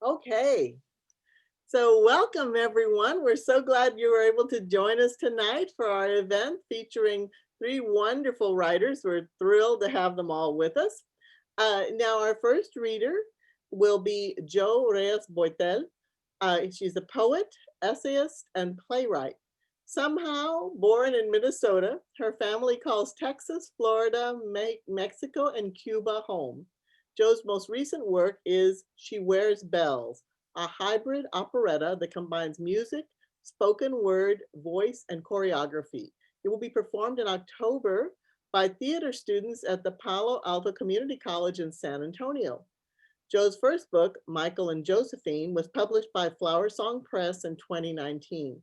Okay, so welcome everyone. We're so glad you were able to join us tonight for our event featuring three wonderful writers. We're thrilled to have them all with us. Now our first reader will be Jo Reyes-Boitel. She's a poet, essayist, and playwright. Somehow born in Minnesota, her family calls Texas, Florida, Mexico, and Cuba home. Jo's most recent work is She Wears Bells, a hybrid operetta that combines music, spoken word, voice, and choreography. It will be performed in October by theater students at the Palo Alto Community College in San Antonio. Jo's first book, Michael and Josephine, was published by Flower Song Press in 2019.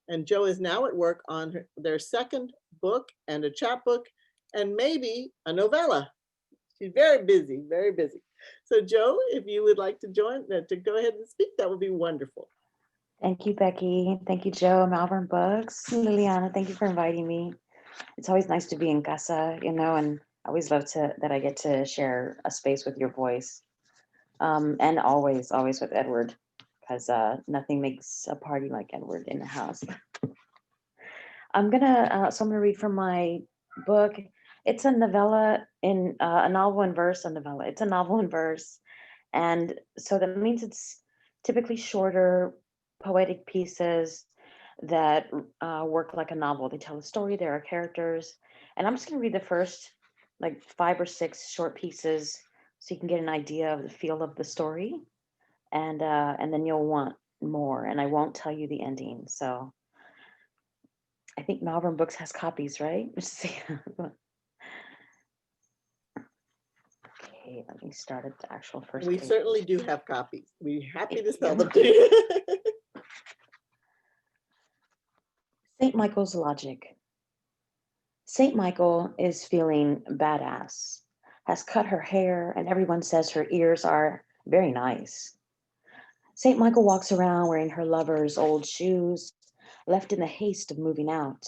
And Jo is now at work on their second book and a chapbook and maybe a novella. She's very busy, very busy. So Jo, if you would like to join, to go ahead and speak, that would be wonderful. Thank you, Becky. Thank you, Jo, Malvern Books. Liliana, thank you for inviting me. It's always nice to be in casa, and I always love that I get to share a space with your voice. And always with Edward, because nothing makes a party like Edward in the house. I'm gonna read from my book. It's a novella in a novel in verse, a novella. It's a novel in verse. And so that means it's typically shorter poetic pieces that work like a novel. They tell a story, there are characters. And I'm just gonna read the first like 5 or 6 short pieces so you can get an idea of the feel of the story. And then you'll want more. And I won't tell you the ending. So I think Malvern Books has copies, right? Let's see. Okay, let me start at the actual first We page. certainly do have copies. We're happy to sell them to you. St. Michael's logic. St. Michael is feeling badass, has cut her hair, and everyone says her ears are very nice. St. Michael walks around wearing her lover's old shoes, left in the haste of moving out.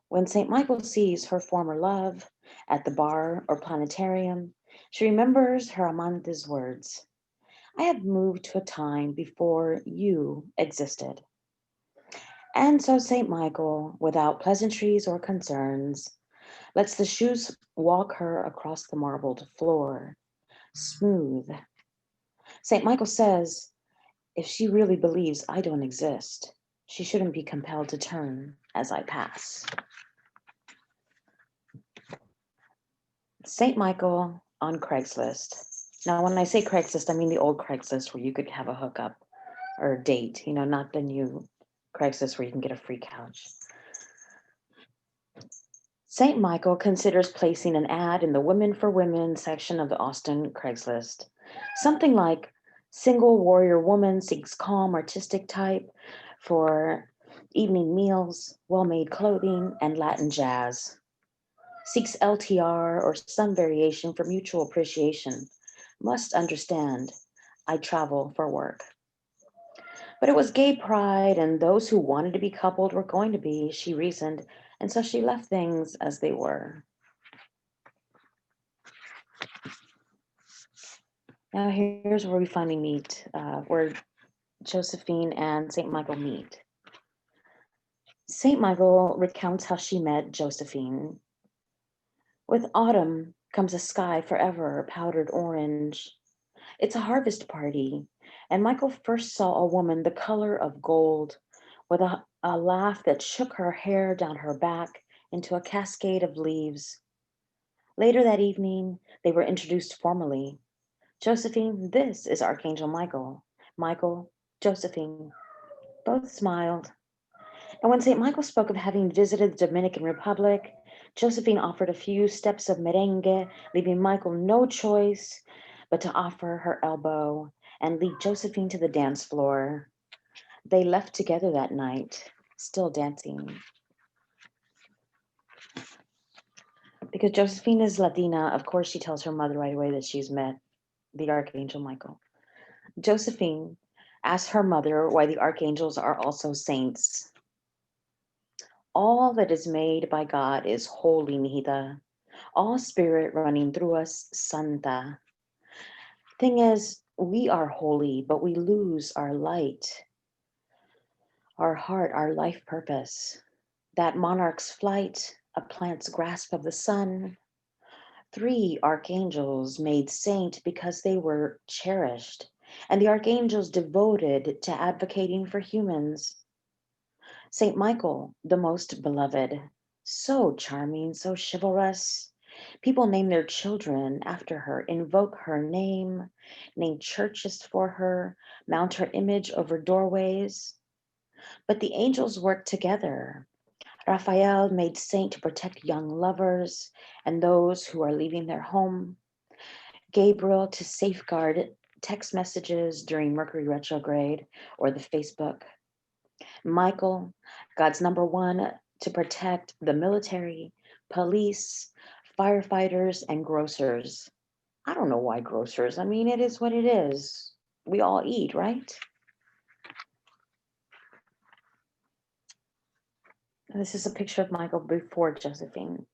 When St. Michael sees her former love at the bar or planetarium, she remembers her amante's words. I have moved to a time before you existed. And so St. Michael, without pleasantries or concerns, lets the shoes walk her across the marbled floor, smooth. St. Michael says, if she really believes I don't exist, she shouldn't be compelled to turn as I pass. St. Michael on Craigslist. Now, when I say Craigslist, I mean the old Craigslist where you could have a hookup or a date, not the new Craigslist where you can get a free couch. St. Michael considers placing an ad in the Women for Women section of the Austin Craigslist. Something like, single warrior woman seeks calm artistic type for evening meals, well-made clothing, and Latin jazz. Seeks LTR or some variation for mutual appreciation. Must understand, I travel for work. But it was gay pride, and those who wanted to be coupled were going to be, she reasoned, and so she left things as they were. Now here's where we finally meet, where Josephine and St. Michael meet. St. Michael recounts how she met Josephine. With autumn comes a sky forever powdered orange. It's a harvest party, and Michael first saw a woman the color of gold, with a laugh that shook her hair down her back into a cascade of leaves. Later that evening, they were introduced formally. Josephine, this is Archangel Michael. Michael, Josephine. Both smiled. And when St. Michael spoke of having visited the Dominican Republic, Josephine offered a few steps of merengue, leaving Michael no choice but to offer her elbow and lead Josephine to the dance floor. They left together that night, still dancing. Because Josephine is Latina, of course she tells her mother right away that she's met the Archangel Michael. Josephine asks her mother why the archangels are also saints. All that is made by God is holy, mijita. All spirit running through us, santa. Thing is, We are holy, but we lose our light, our heart, our life purpose. That monarch's flight, a plant's grasp of the sun. 3 archangels made saint because they were cherished, and the archangels devoted to advocating for humans. Saint Michael, the most beloved, so charming, so chivalrous. People name their children after her, invoke her name, name churches for her, mount her image over doorways. But the angels work together. Raphael made saint to protect young lovers and those who are leaving their home. Gabriel to safeguard text messages during Mercury retrograde or the Facebook. Michael, God's number 1, to protect the military, police, firefighters, and grocers. I don't know why grocers. I mean, it is what it is. We all eat, right? This is a picture of Michael before Josephine.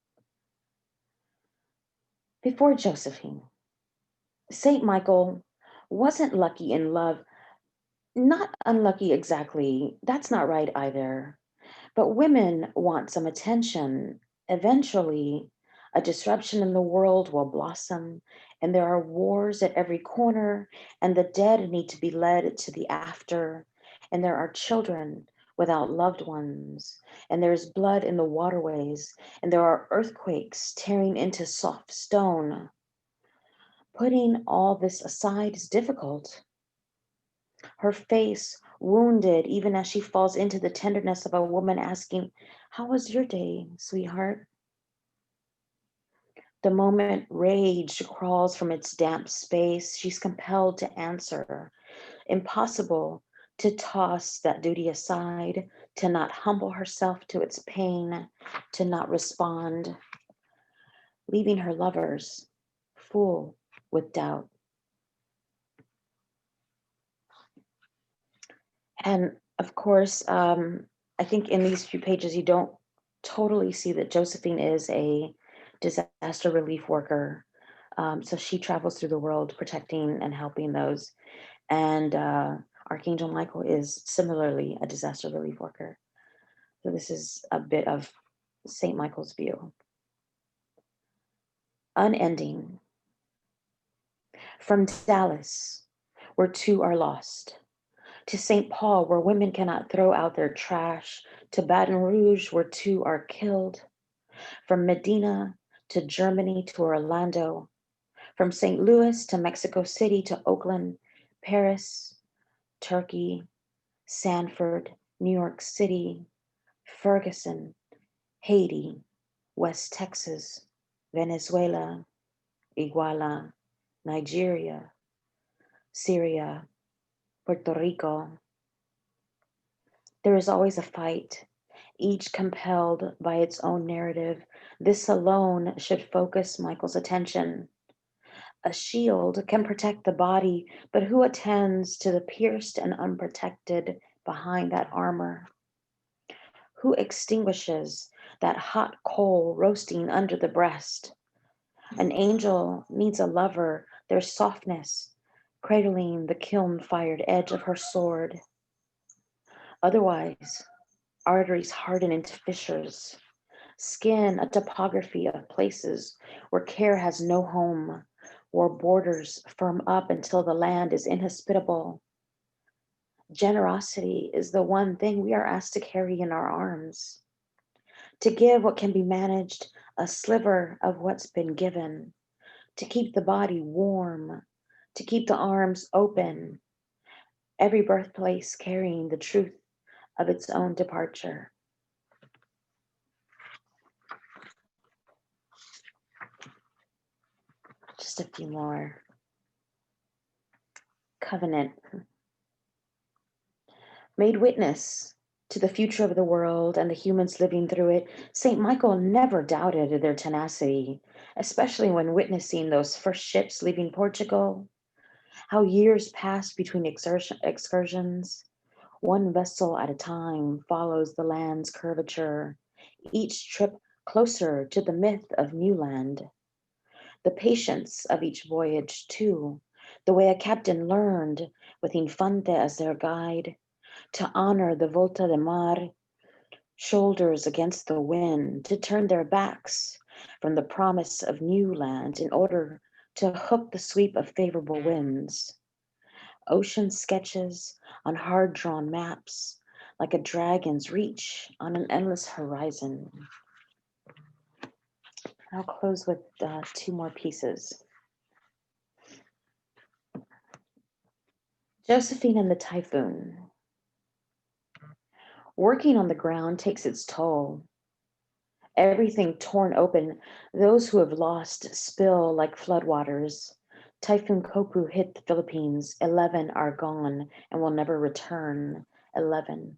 Before Josephine, Saint Michael wasn't lucky in love, not unlucky exactly. That's not right either. But women want some attention. Eventually, a disruption in the world will blossom, and there are wars at every corner, and the dead need to be led to the after, and there are children without loved ones, and there's blood in the waterways, and there are earthquakes tearing into soft stone. Putting all this aside is difficult. Her face wounded even as she falls into the tenderness of a woman asking, "How was your day, sweetheart?" The moment rage crawls from its damp space, she's compelled to answer. Impossible to toss that duty aside, to not humble herself to its pain, to not respond, leaving her lovers full with doubt. And of course, I think in these few pages, you don't totally see that Josephine is a disaster relief worker. So she travels through the world protecting and helping those. And Archangel Michael is similarly a disaster relief worker. So this is a bit of St. Michael's view. Unending. From Dallas, where 2 are lost, to St. Paul, where women cannot throw out their trash, to Baton Rouge, where 2 are killed, from Medina to Germany to Orlando, from St. Louis to Mexico City to Oakland, Paris, Turkey, Sanford, New York City, Ferguson, Haiti, West Texas, Venezuela, Iguala, Nigeria, Syria, Puerto Rico. There is always a fight, each compelled by its own narrative. This alone should focus Michael's attention. A shield can protect the body, but who attends to the pierced and unprotected behind that armor? Who extinguishes that hot coal roasting under the breast? An angel needs a lover, their softness, cradling the kiln-fired edge of her sword. Otherwise, arteries harden into fissures, skin a topography of places where care has no home, where borders firm up until the land is inhospitable. Generosity is the one thing we are asked to carry in our arms, to give what can be managed, a sliver of what's been given, to keep the body warm, to keep the arms open, every birthplace carrying the truth of its own departure. Just a few more. Covenant. Made witness to the future of the world and the humans living through it, St. Michael never doubted their tenacity, especially when witnessing those first ships leaving Portugal. How years passed between excursions. One vessel at a time follows the land's curvature, each trip closer to the myth of new land. The patience of each voyage, too, the way a captain learned, with Infante as their guide, to honor the Volta de Mar, shoulders against the wind, to turn their backs from the promise of new land in order to hook the sweep of favorable winds. Ocean sketches on hard-drawn maps, like a dragon's reach on an endless horizon. I'll close with two more pieces. Josephine and the Typhoon. Working on the ground takes its toll. Everything torn open, those who have lost spill like floodwaters. Typhoon Kopu hit the Philippines. 11 are gone and will never return. 11.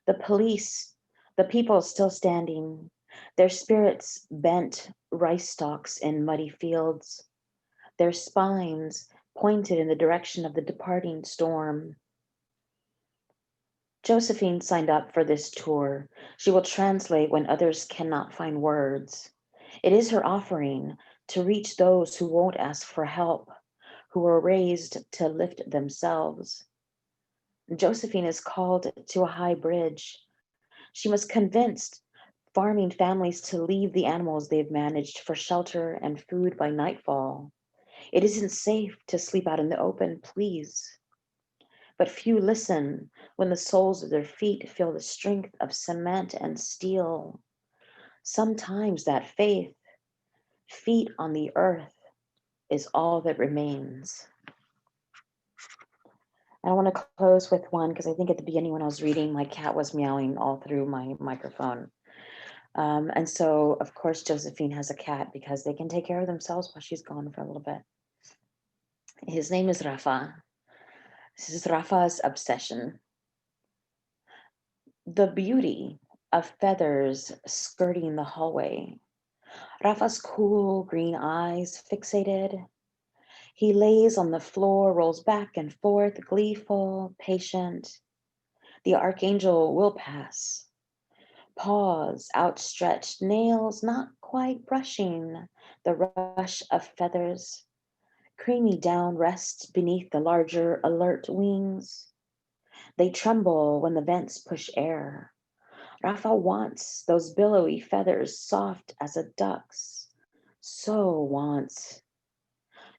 The police, the people still standing, their spirits bent rice stalks in muddy fields, their spines pointed in the direction of the departing storm. Josephine signed up for this tour. She will translate when others cannot find words. It is her offering to reach those who won't ask for help, who were raised to lift themselves. Josephine is called to a high bridge. She must convince farming families to leave the animals they've managed for shelter and food by nightfall. It isn't safe to sleep out in the open, please. But few listen when the soles of their feet feel the strength of cement and steel. Sometimes that faith, feet on the earth, is all that remains. And I want to close with one because I think at the beginning when I was reading, my cat was meowing all through my microphone. And so, of course, Josephine has a cat because they can take care of themselves while she's gone for a little bit. His name is Rafa. This is Rafa's obsession. The beauty of feathers skirting the hallway. Rafa's cool green eyes fixated. He lays on the floor, rolls back and forth, gleeful, patient. The archangel will pass. Paws outstretched, nails not quite brushing the rush of feathers. Creamy down rests beneath the larger, alert wings. They tremble when the vents push air. Rafa wants those billowy feathers soft as a duck's. So wants.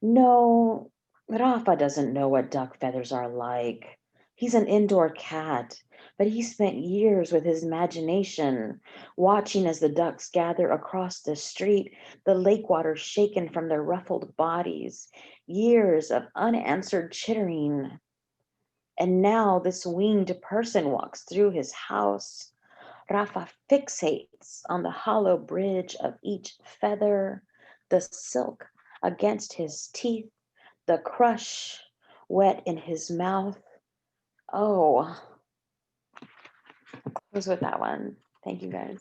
No, Rafa doesn't know what duck feathers are like. He's an indoor cat, but he spent years with his imagination, watching as the ducks gather across the street, the lake water shaken from their ruffled bodies, years of unanswered chittering. And now this winged person walks through his house. Rafa fixates on the hollow bridge of each feather, the silk against his teeth, the crush wet in his mouth. Oh, I'll close with that one. Thank you guys.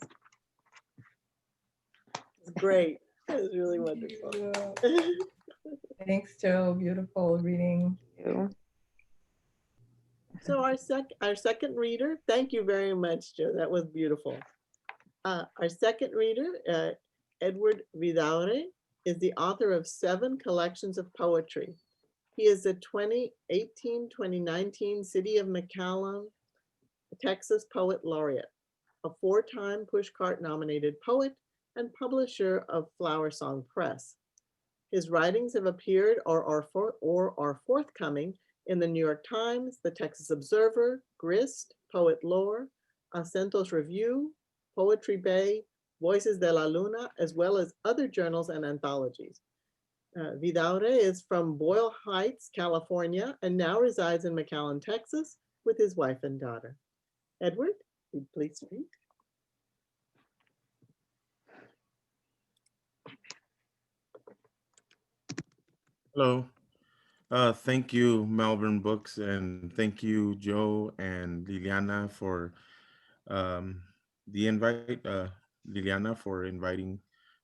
It's great. It was really wonderful. Thanks, Joe. Beautiful reading. So our second reader, thank you very much, Joe. That was beautiful. Our second reader, Edward Vidaurre, is the author of 7 collections of poetry. He is the 2018-2019 City of McAllen, Texas Poet Laureate, a 4-time Pushcart nominated poet and publisher of Flower Song Press. His writings have appeared or are forthcoming in the New York Times, the Texas Observer, Grist, Poet Lore, Acentos Review, Poetry Bay, Voices de la Luna, as well as other journals and anthologies. Vidaurre is from Boyle Heights, California, and now resides in McAllen, Texas, with his wife and daughter. Edward, would you please read? Hello. Thank you, Malvern Books, and thank you, Joe and Liliana, for um, the invite. Liliana, for inviting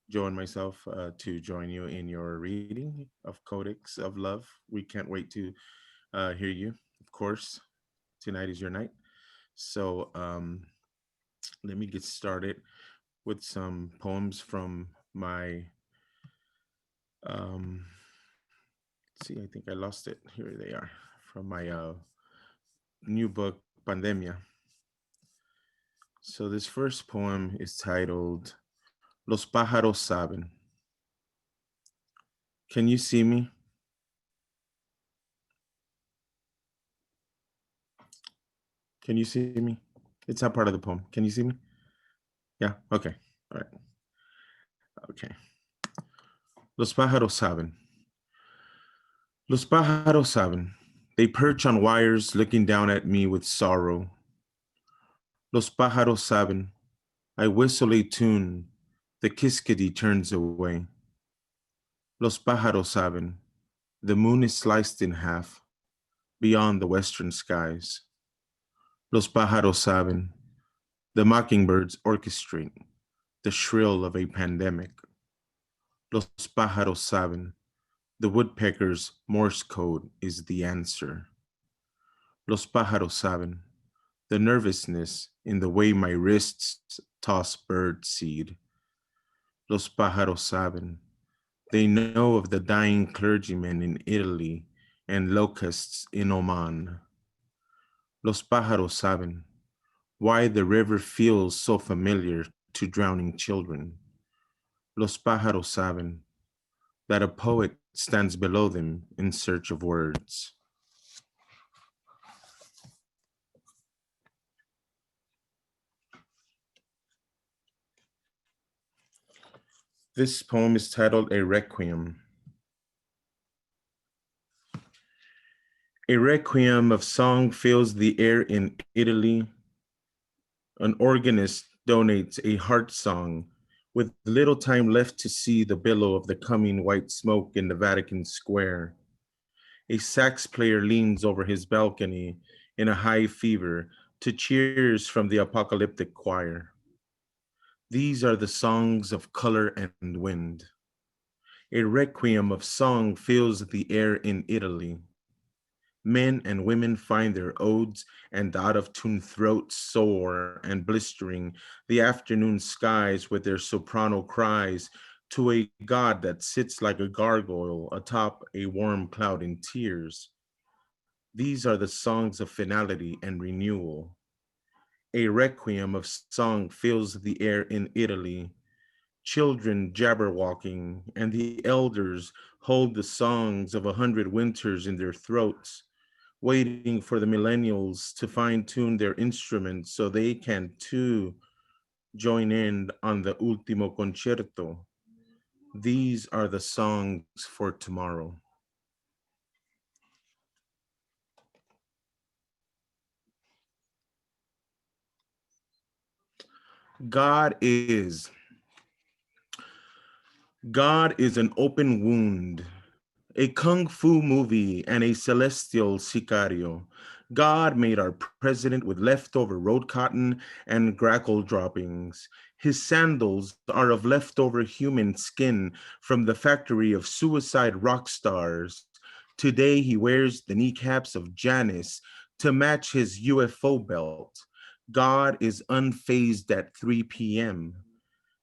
Joe and myself to join you in your reading of Codex of Love. We can't wait to hear you. Of course, tonight is your night. So let me get started with some poems from my see, I think I lost it. Here they are from my new book, Pandemia. So this first poem is titled Los pájaros saben. Can you see me? Can you see me? It's not part of the poem. Can you see me? Yeah, okay. All right. Okay. Los pájaros saben. Los pájaros saben. They perch on wires looking down at me with sorrow. Los pájaros saben. I whistle a tune. The kiskadee turns away. Los pájaros saben. The moon is sliced in half beyond the western skies. Los pájaros saben. The mockingbirds orchestrate the shrill of a pandemic. Los pájaros saben. The woodpecker's Morse code is the answer. Los pájaros saben. The nervousness in the way my wrists toss bird seed. Los pájaros saben. They know of the dying clergymen in Italy and locusts in Oman. Los pájaros saben why the river feels so familiar to drowning children. Los pájaros saben that a poet stands below them in search of words. This poem is titled A Requiem. A requiem of song fills the air in Italy. An organist donates a heart song with little time left to see the billow of the coming white smoke in the Vatican Square. A sax player leans over his balcony in a high fever to cheers from the apocalyptic choir. These are the songs of color and wind. A requiem of song fills the air in Italy. Men and women find their odes, and out-of-tune throats soar and blistering the afternoon skies with their soprano cries to a God that sits like a gargoyle atop a warm cloud in tears. These are the songs of finality and renewal. A requiem of song fills the air in Italy. Children jabberwocking, and the elders hold the songs of 100 winters in their throats, waiting for the millennials to fine-tune their instruments so they can too join in on the ultimo concerto. These are the songs for tomorrow. God is. God is an open wound, a kung fu movie, and a celestial sicario. God made our president with leftover road cotton and grackle droppings. His sandals are of leftover human skin from the factory of suicide rock stars. Today he wears the kneecaps of Janice to match his UFO belt. God is unfazed at 3 p.m.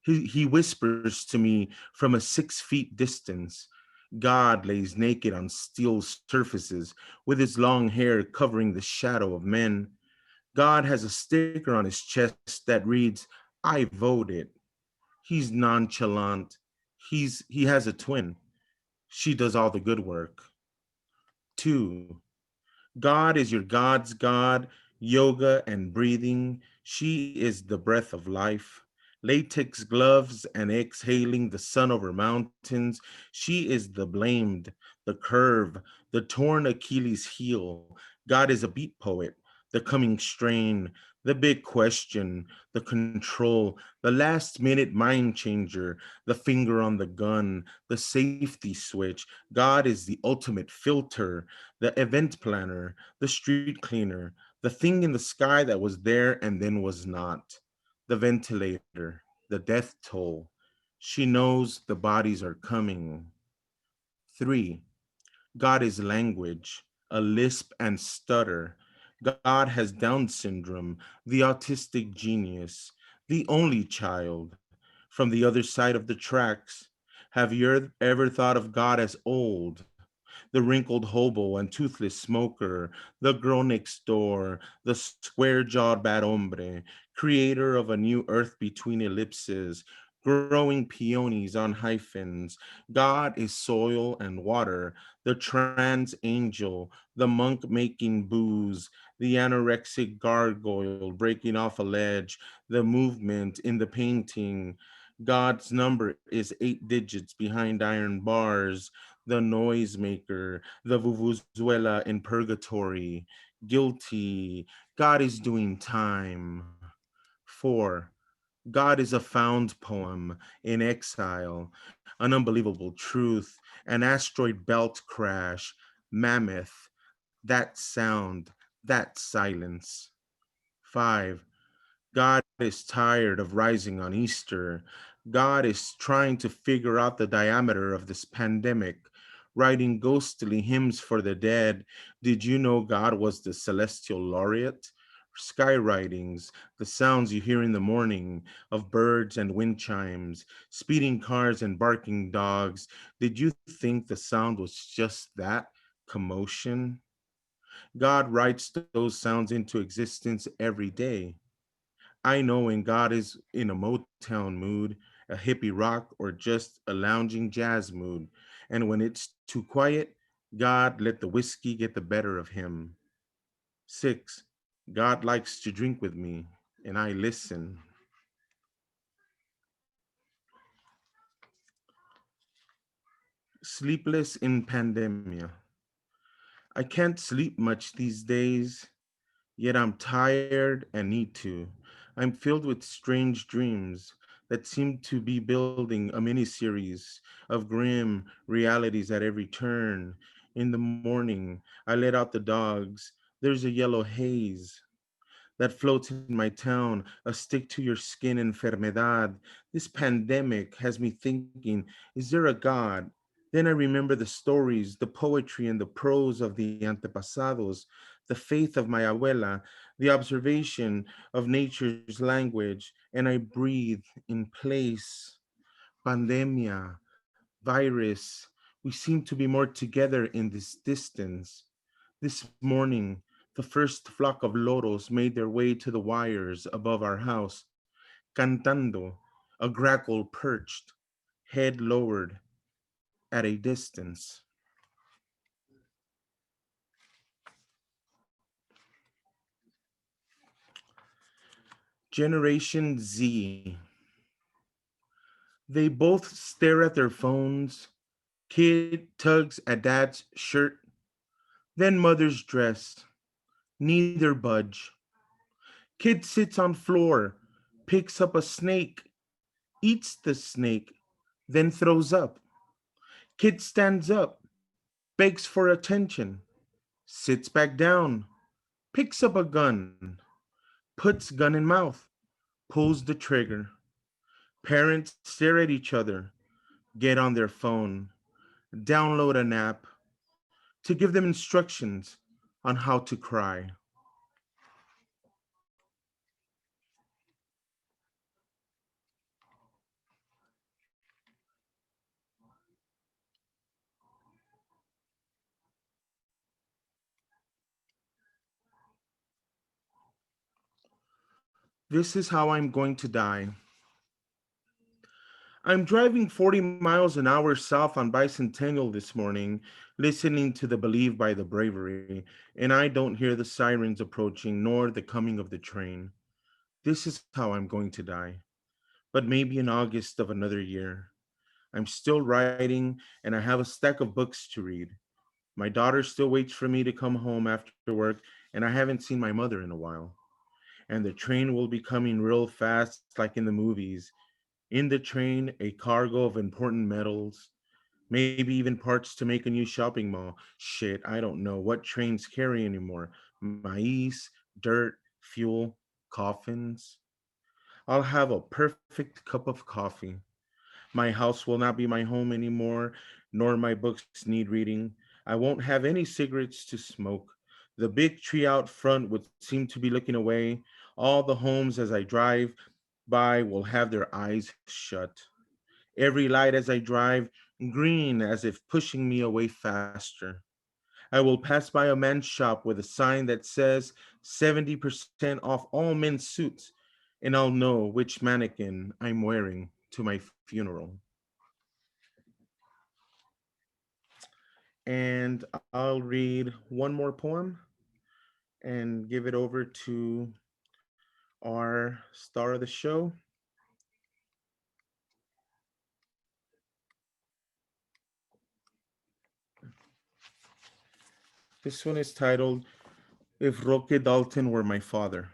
He whispers to me from a 6 feet distance. God lays naked on steel surfaces with his long hair covering the shadow of men. God has a sticker on his chest that reads, I voted. He's nonchalant. He has a twin. She does all the good work. 2. God is your God's God, yoga and breathing. She is the breath of life. Latex gloves and exhaling the sun over mountains. She is the blamed, the curve, the torn Achilles heel. God is a beat poet, the coming strain, the big question, the control, the last minute mind changer, the finger on the gun, the safety switch. God is the ultimate filter, the event planner, the street cleaner, the thing in the sky that was there and then was not, the ventilator, the death toll. She knows the bodies are coming. 3. God is language, a lisp and stutter. God has Down syndrome, the autistic genius, the only child. From the other side of the tracks, have you ever thought of God as old? the wrinkled hobo and toothless smoker, the girl next door, the square-jawed bad hombre, creator of a new earth between ellipses, growing peonies on hyphens. God is soil and water, the trans angel, the monk making booze, the anorexic gargoyle breaking off a ledge, the movement in the painting. God's number is 8 digits behind iron bars, the noisemaker, the vuvuzela in purgatory, guilty. God is doing time. 4. God is a found poem in exile, an unbelievable truth, an asteroid belt crash, mammoth, that sound, that silence. 5. God is tired of rising on Easter. God is trying to figure out the diameter of this pandemic, writing ghostly hymns for the dead. Did you know God was the celestial laureate? Sky writings, the sounds you hear in the morning of birds and wind chimes, speeding cars and barking dogs. Did you think the sound was just that? Commotion? God writes those sounds into existence every day. I know when God is in a Motown mood, a hippie rock, or just a lounging jazz mood. And when it's too quiet, God let the whiskey get the better of him. 6. God likes to drink with me, and I listen. Sleepless in pandemia. I can't sleep much these days, yet I'm tired and need to. I'm filled with strange dreams that seem to be building a mini-series of grim realities at every turn. In the morning, I let out the dogs. There's a yellow haze that floats in my town, a stick to your skin enfermedad. This pandemic has me thinking, is there a God? Then I remember the stories, the poetry, and the prose of the antepasados, the faith of my abuela, the observation of nature's language, and I breathe in place. Pandemia, virus, we seem to be more together in this distance. This morning, the first flock of loros made their way to the wires above our house, cantando, a grackle perched, head lowered at a distance. Generation Z. They both stare at their phones. Kid tugs at dad's shirt. Then mother's dress. Neither budge. Kid sits on floor, picks up a snake, eats the snake, then throws up. Kid stands up, begs for attention, sits back down, picks up a gun, puts gun in mouth, pulls the trigger. Parents stare at each other, get on their phone, download an app to give them instructions on how to cry. This is how I'm going to die. I'm driving 40 miles an hour south on Bicentennial this morning, listening to the Believe by the Bravery, and I don't hear the sirens approaching nor the coming of the train. This is how I'm going to die. But maybe in August of another year. I'm still writing and I have a stack of books to read. My daughter still waits for me to come home after work, and I haven't seen my mother in a while. And the train will be coming real fast, like in the movies. In the train, a cargo of important metals, maybe even parts to make a new shopping mall. Shit, I don't know what trains carry anymore. Mais, dirt, fuel, coffins. I'll have a perfect cup of coffee. My house will not be my home anymore, nor my books need reading. I won't have any cigarettes to smoke. The big tree out front would seem to be looking away. All the homes as I drive by will have their eyes shut. Every light as I drive green as if pushing me away faster. I will pass by a men's shop with a sign that says 70% off all men's suits, and I'll know which mannequin I'm wearing to my funeral. And I'll read one more poem and give it over to our star of the show. This one is titled If Roque Dalton Were My Father.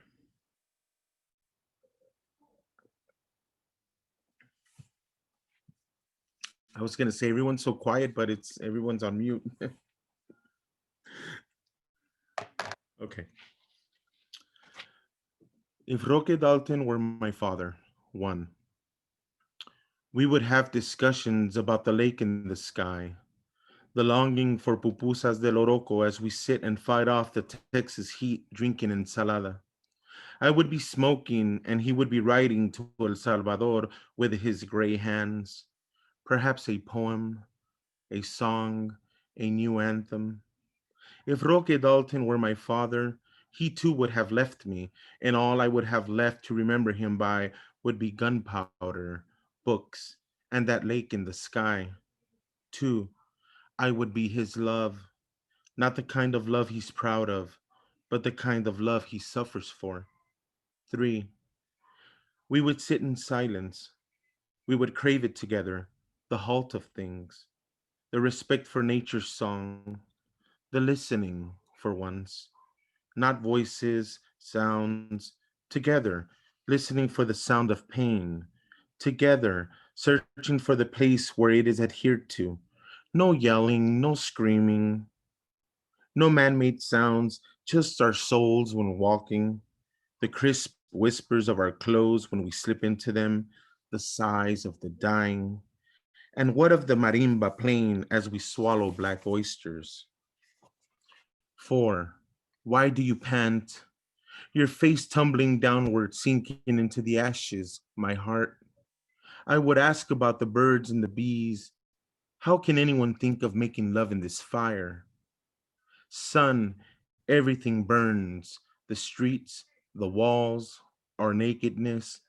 I was gonna say everyone's so quiet, but it's everyone's on mute. Okay. If Roque Dalton were my father, one, we would have discussions about the lake in the sky, the longing for pupusas del Oroco as we sit and fight off the Texas heat drinking ensalada. I would be smoking and he would be writing to El Salvador with his gray hands, perhaps a poem, a song, a new anthem. If Roque Dalton were my father, he too would have left me, and all I would have left to remember him by would be gunpowder, books, and that lake in the sky. Two, I would be his love, not the kind of love he's proud of, but the kind of love he suffers for. Three, we would sit in silence. We would crave it together, the halt of things, the respect for nature's song, the listening for once, not voices, sounds, together, listening for the sound of pain, together, searching for the place where it is adhered to. No yelling, no screaming, no man made sounds, just our souls when walking, the crisp whispers of our clothes when we slip into them, the sighs of the dying. And what of the marimba playing as we swallow black oysters? Four, why do you pant? Your face tumbling downward, sinking into the ashes, my heart. I would ask about the birds and the bees. How can anyone think of making love in this fire? Sun, everything burns, the streets, the walls, our nakedness,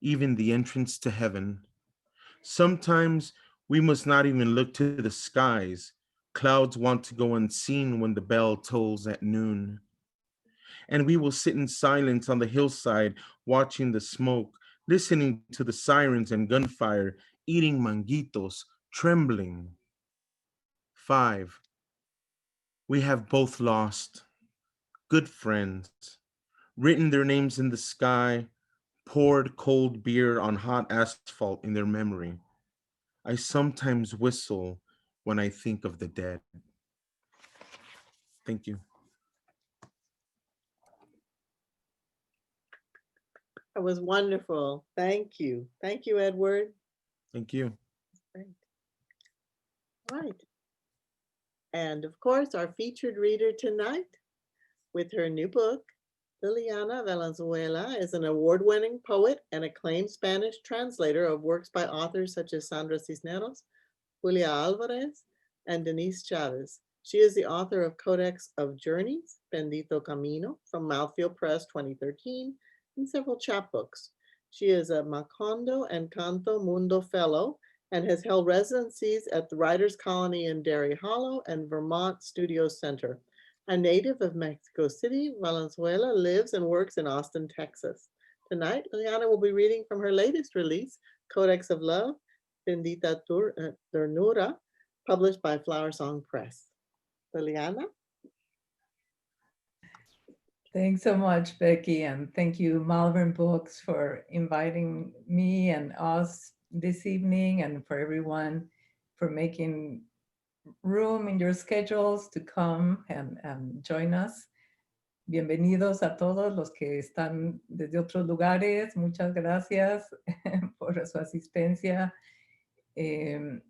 even the entrance to heaven. Sometimes we must not even look to the skies. Clouds want to go unseen when the bell tolls at noon. And we will sit in silence on the hillside, watching the smoke, listening to the sirens and gunfire, eating manguitos, trembling. Five, we have both lost good friends, written their names in the sky, poured cold beer on hot asphalt in their memory. I sometimes whistle when I think of the dead. Thank you. That was wonderful. Thank you. Thank you, Edward. Thank you. Great. All right. And of course, our featured reader tonight with her new book, Liliana Valenzuela is an award-winning poet and acclaimed Spanish translator of works by authors such as Sandra Cisneros, Julia Alvarez, and Denise Chavez. She is the author of Codex of Journeys, Bendito Camino, from Mouthfeel Press 2013, and several chapbooks. She is a Macondo and Canto Mundo Fellow and has held residencies at the Writers' Colony in Derry Hollow and Vermont Studio Center. A native of Mexico City, Valenzuela lives and works in Austin, Texas. Tonight, Liliana will be reading from her latest release, Codex of Love, Bendita Ternura, published by Flower Song Press. Liliana? Thanks so much, Becky, and thank you, Malvern Books, for inviting me and us this evening, and for everyone for making room in your schedules to come and join us. Bienvenidos a todos los que están desde otros lugares. Muchas gracias por su asistencia. I'm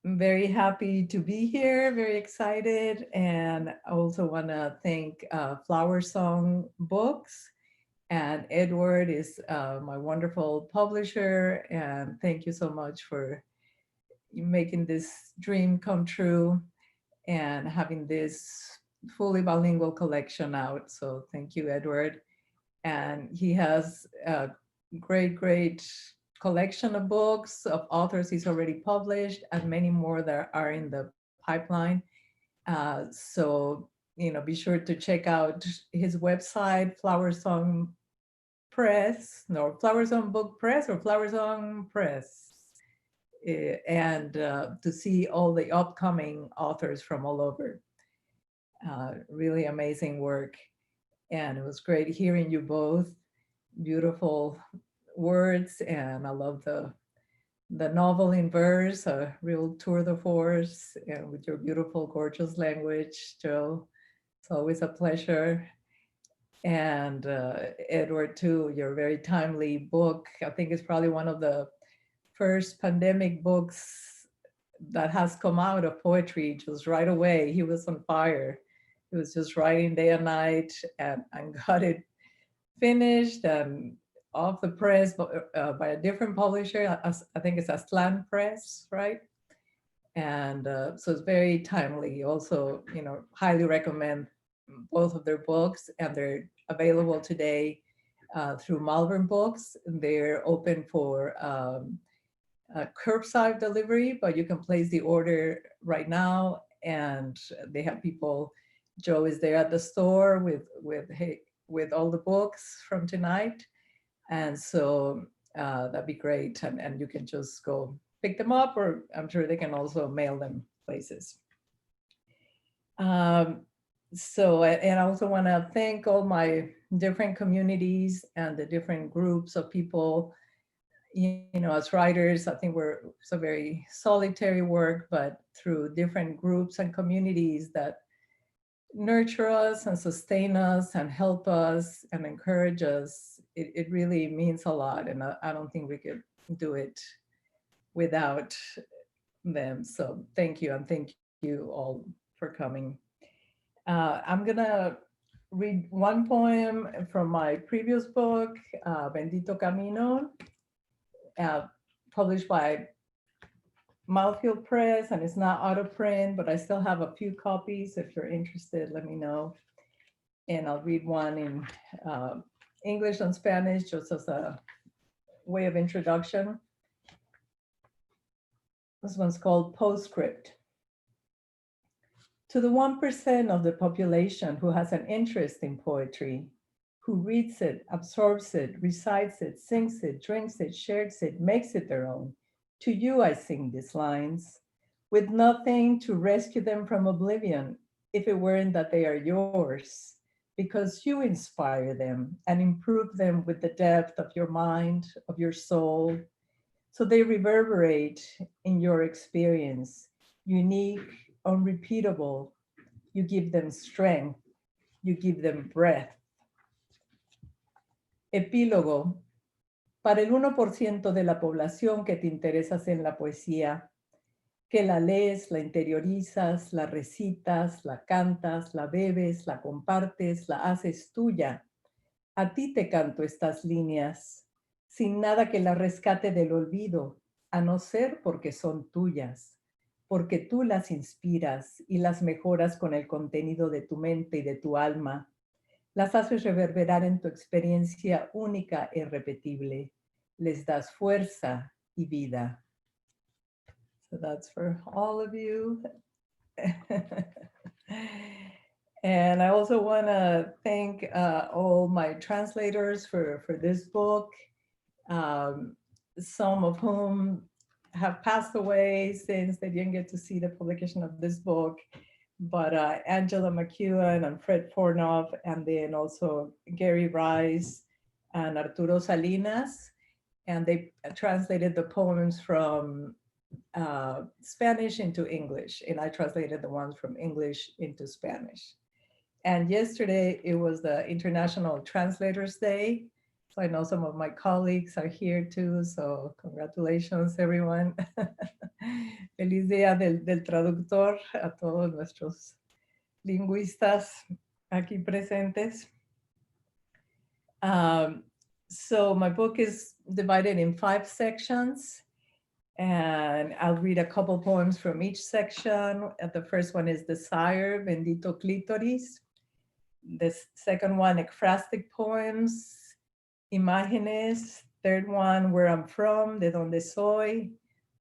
very happy to be here, very excited, and I also want to thank Flower Song Books, and Edward is my wonderful publisher, and thank you so much for making this dream come true and having this fully bilingual collection out. So thank you, Edward. And he has a great collection of books of authors he's already published and many more that are in the pipeline. So, be sure to check out his website, Flower Song Press, no, Flower Song Book Press or Flower Song Press, and to see all the upcoming authors from all over. Really amazing work. And it was great hearing you both. Beautiful words, and I love the novel in verse, a real tour de force, and with your beautiful, gorgeous language, Joe. It's always a pleasure. And Edward, too, your very timely book. I think it's probably one of the first pandemic books that has come out of poetry just right away. He was on fire. He was just writing day and night and got it finished and off the press by a different publisher. I think it's Aslan Press, right? And so it's very timely. Also, highly recommend both of their books, and they're available today through Malvern Books. They're open for curbside delivery, but you can place the order right now, and they have people. Joe is there at the store with all the books from tonight, and so that'd be great. And you can just go pick them up, or I'm sure they can also mail them places. So, and I also want to thank all my different communities and the different groups of people. As writers, I think it's a very solitary work, but through different groups and communities that nurture us and sustain us and help us and encourage us, it really means a lot. And I don't think we could do it without them. So thank you, and thank you all for coming. I'm gonna read one poem from my previous book, Bendito Camino, published by Mouthfeel Press, and it's not out of print, but I still have a few copies. If you're interested, let me know. And I'll read one in English and Spanish, just as a way of introduction. This one's called Postscript. To the 1% of the population who has an interest in poetry, who reads it, absorbs it, recites it, sings it, drinks it, shares it, makes it their own, to you I sing these lines, with nothing to rescue them from oblivion, if it weren't that they are yours, because you inspire them and improve them with the depth of your mind, of your soul, so they reverberate in your experience, unique, unrepeatable. You give them strength, you give them breath. Epílogo. Para el 1% de la población que te interesas en la poesía, que la lees, la interiorizas, la recitas, la cantas, la bebes, la compartes, la haces tuya. A ti te canto estas líneas, sin nada que la rescate del olvido, a no ser porque son tuyas, porque tú las inspiras y las mejoras con el contenido de tu mente y de tu alma. Las haces reverberar en tu experiencia única e irrepetible. Les das fuerza y vida. So that's for all of you. And I also want to thank all my translators for this book, some of whom have passed away since they didn't get to see the publication of this book, but Angela McEwen and Fred Fornoff, and then also Gary Rice and Arturo Salinas, and they translated the poems from Spanish into English, and I translated the ones from English into Spanish. And yesterday it was the International Translators Day. So I know some of my colleagues are here too, so congratulations everyone. Feliz Día del Traductor a todos nuestros lingüistas aquí presentes. So my book is divided in 5 sections. And I'll read a couple poems from each section. The first one is Desire, Bendito Clitoris. The second one, Ekphrastic Poems, Imágenes. Third one, Where I'm From, De Donde Soy.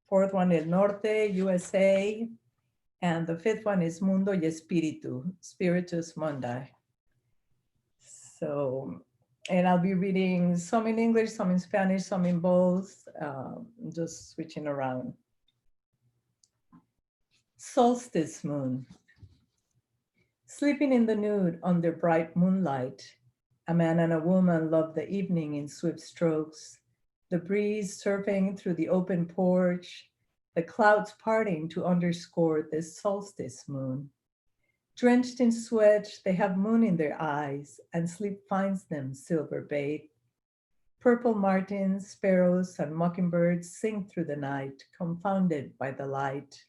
Fourth one, El Norte, USA. And the fifth one is Mundo y Espíritu, Spiritus Mundi. So, and I'll be reading some in English, some in Spanish, some in both, just switching around. Solstice Moon. Sleeping in the nude under bright moonlight, a man and a woman love the evening in swift strokes, the breeze surfing through the open porch, the clouds parting to underscore this solstice moon. Drenched in sweat, they have moon in their eyes, and sleep finds them silver bait. Purple martins, sparrows, and mockingbirds sing through the night, confounded by the light.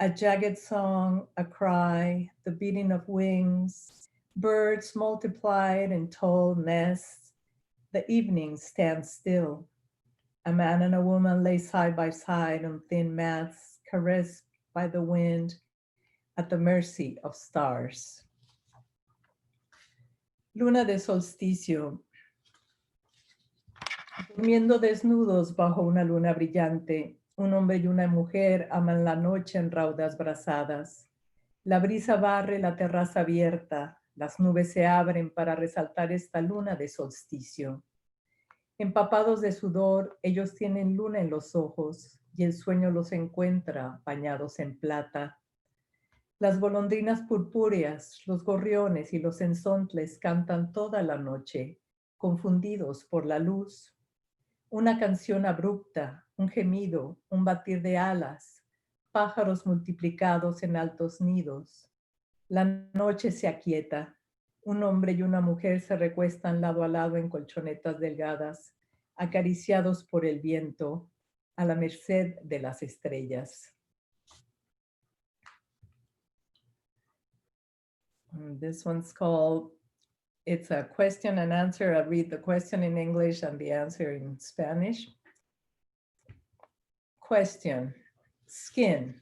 A jagged song, a cry, the beating of wings, birds multiplied in tall nests. The evening stands still. A man and a woman lay side by side on thin mats, caressed by the wind, at the mercy of stars. Luna de solsticio. Durmiendo desnudos bajo una luna brillante, un hombre y una mujer aman la noche en raudas brazadas. La brisa barre la terraza abierta, las nubes se abren para resaltar esta luna de solsticio. Empapados de sudor, ellos tienen luna en los ojos y el sueño los encuentra bañados en plata. Las golondrinas purpúreas, los gorriones y los enzontles cantan toda la noche, confundidos por la luz. Una canción abrupta, un gemido, un batir de alas, pájaros multiplicados en altos nidos. La noche se aquieta. Un hombre y una mujer se recuestan lado a lado en colchonetas delgadas, acariciados por el viento, a la merced de las estrellas. This one's called, it's a question and answer. I'll read the question in English and the answer in Spanish. Question, skin.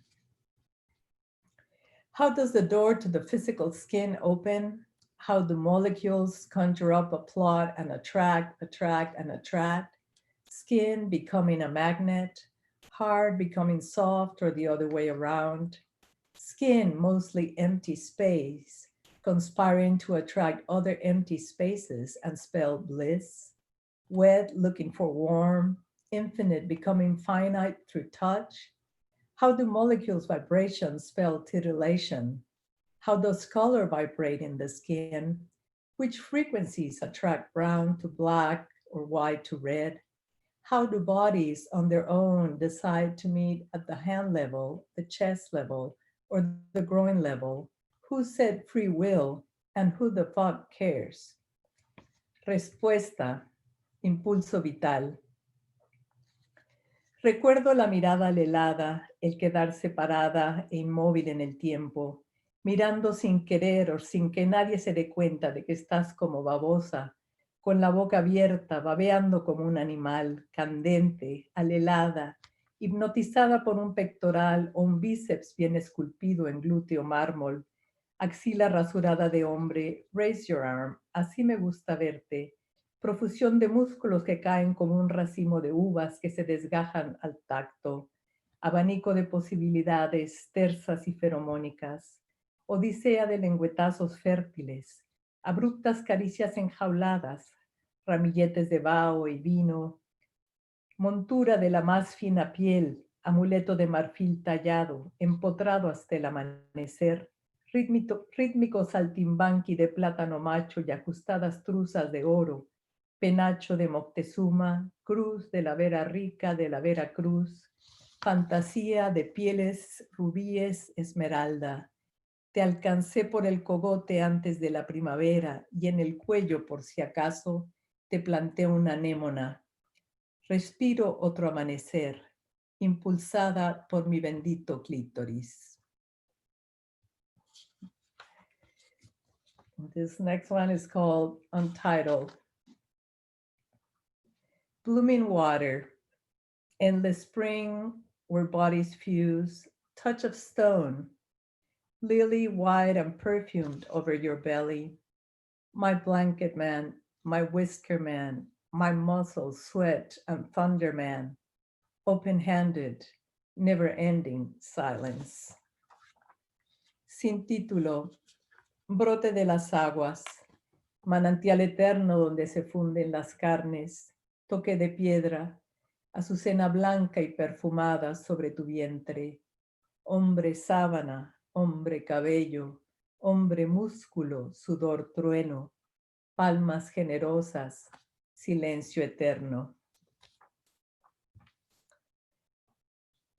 How does the door to the physical skin open? How do molecules conjure up a plot and attract, and attract? Skin becoming a magnet, hard becoming soft, or the other way around. Skin mostly empty space, conspiring to attract other empty spaces and spell bliss. Wet looking for warm, infinite becoming finite through touch. How do molecules' vibrations spell titillation? How does color vibrate in the skin? Which frequencies attract brown to black or white to red? How do bodies on their own decide to meet at the hand level, the chest level, or the groin level? Who said free will and who the fuck cares? Respuesta, impulso vital. Recuerdo la mirada helada, el quedar separada e inmóvil en el tiempo, mirando sin querer o sin que nadie se dé cuenta de que estás como babosa, con la boca abierta, babeando como un animal, candente, alelada, hipnotizada por un pectoral o un bíceps bien esculpido en glúteo mármol, axila rasurada de hombre, raise your arm, así me gusta verte, profusión de músculos que caen como un racimo de uvas que se desgajan al tacto, abanico de posibilidades tersas y feromónicas, odisea de lengüetazos fértiles, abruptas caricias enjauladas, ramilletes de vaho y vino, montura de la más fina piel, amuleto de marfil tallado, empotrado hasta el amanecer, rítmico saltimbanqui de plátano macho y ajustadas truzas de oro, penacho de Moctezuma, cruz de la Vera Rica de la Vera Cruz, fantasía de pieles rubíes esmeralda. Te alcancé por el cogote antes de la primavera y en el cuello, por si acaso, te planté una anémona. Respiro otro amanecer, impulsada por mi bendito clítoris. This next one is called Untitled. Blooming water. Endless spring where bodies fuse, touch of stone, lily white and perfumed over your belly. My blanket man, my whisker man, my muscles, sweat and thunder man, open-handed, never-ending silence. Sin título, brote de las aguas, manantial eterno donde se funden las carnes, toque de piedra, azucena blanca y perfumada sobre tu vientre, hombre sábana, hombre cabello, hombre músculo, sudor trueno, palmas generosas, silencio eterno.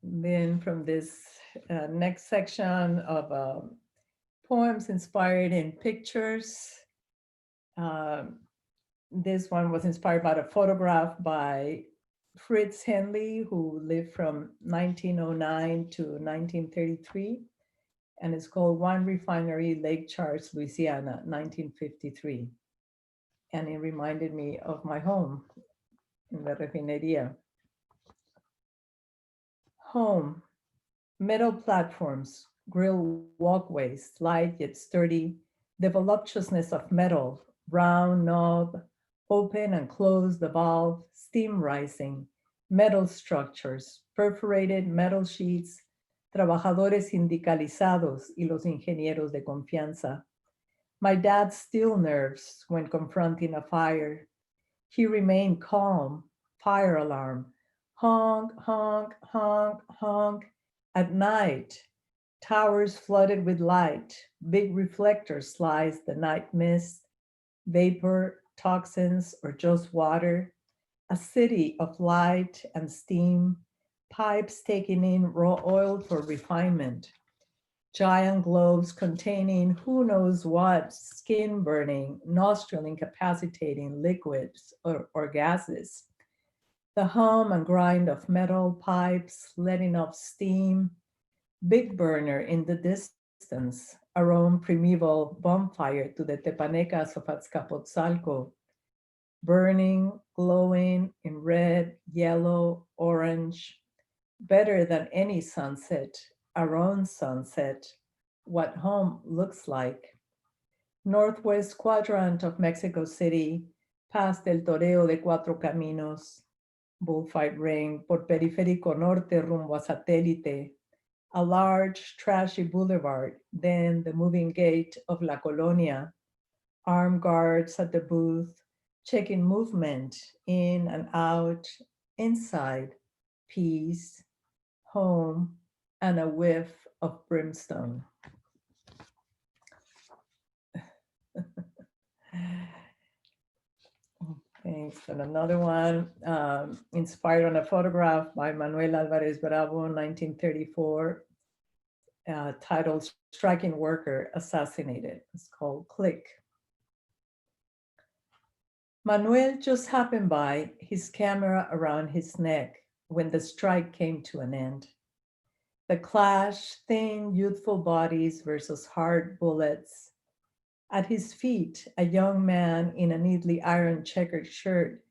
Then from this next section of poems inspired in pictures, this one was inspired by a photograph by Fritz Henley, who lived from 1909 to 1933, and it's called Wine Refinery, Lake Charles, Louisiana, 1953. And it reminded me of my home in the refineria. Home, metal platforms, grill walkways, light yet sturdy, the voluptuousness of metal, round knob, open and close the valve, steam rising, metal structures, perforated metal sheets, trabajadores sindicalizados y los ingenieros de confianza. My dad's steel nerves when confronting a fire. He remained calm, fire alarm, honk, honk, honk, honk. At night, towers flooded with light, big reflectors slice the night mist, vapor, toxins, or just water, a city of light and steam, pipes taking in raw oil for refinement, giant globes containing who knows what, skin burning, nostril incapacitating liquids or gases, the hum and grind of metal pipes letting off steam, big burner in the distance, arome primeval bonfire to the tepanecas of Azcapotzalco, burning, glowing in red, yellow, orange, better than any sunset, our own sunset, what home looks like. Northwest quadrant of Mexico City, past el toreo de Cuatro Caminos, bullfight ring, por periférico norte rumbo a satélite, a large, trashy boulevard, then the moving gate of La Colonia, armed guards at the booth, checking movement in and out, inside, peace, home, and a whiff of brimstone. Thanks. And another one, inspired on a photograph by Manuel Alvarez Bravo, 1934, titled Striking Worker Assassinated. It's called Click. Manuel just happened by, his camera around his neck, when the strike came to an end. The clash, thin, youthful bodies versus hard bullets. At his feet, a young man in a neatly ironed checkered shirt,